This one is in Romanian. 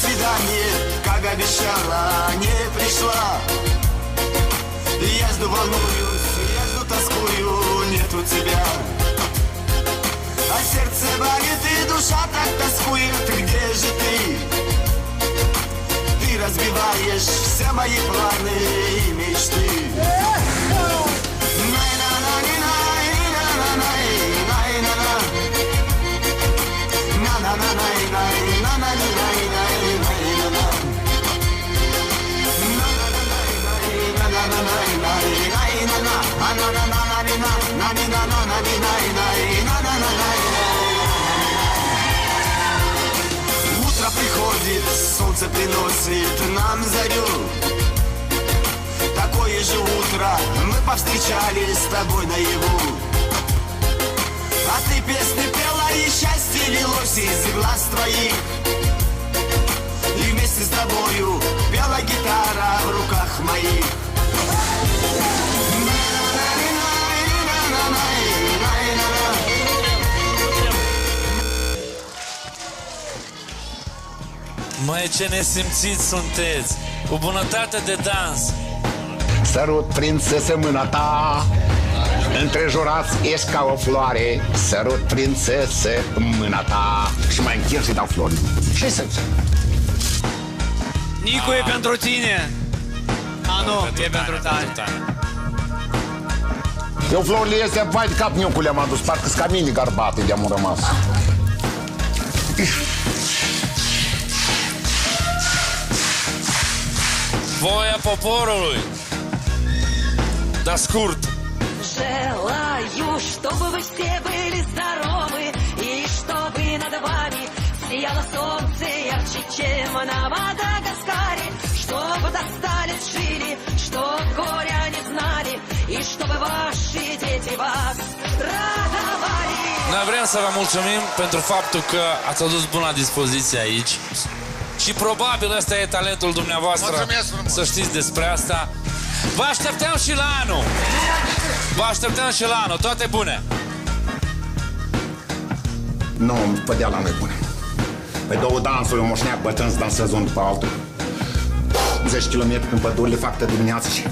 свидание, как обещала, не пришла. Я жду, волнуюсь, я жду, тоскую, нету тебя. А сердце болит и душа так тоскует, где же ты? Ты разбиваешь все мои планы и мечты. Утро приходит, солнце приносит нам зарю. Такое же утро мы повстречались с тобой наяву. А ты песни пела, и счастье лилось из глаз твоих. И вместе с тобою пела гитара в руках моих. Măi, ce nesimțiți sunteți! Cu bunătate de dans! Sărut, prințesă, mâna ta, între jurați ești ca o floare. Sărut, prințesă, mâna ta. Și mai închid și dau flori. Ce să zic? Nicu, e pentru tine! A, nu, e pentru tine. Eu florile astea, vai de cap, Nicu, le-am adus. Parcă-s ca mini garbate de-am rămas. Voia poporului! Dar scurt! Желаю, чтобы вы все были здоровы, и чтобы над вами сияло солнце ярче, чем на Мадагаскаре, чтобы до старец жили, чтоб горя не знали, и чтобы ваши дети вас радовали. Noi vrem să vă mulțumim pentru faptul că ați adus buna dispoziție aici. Și probabil ăsta e talentul dumneavoastră. Să știți despre asta. Vă așteptăm și la anul. Vă așteptăm și la anul. Toate bune. Nu, pădea la noi bune. Păi două dansuri, un moșneac bătrân să dansez unul după altul. 10 km în pădurile fac de dimineață și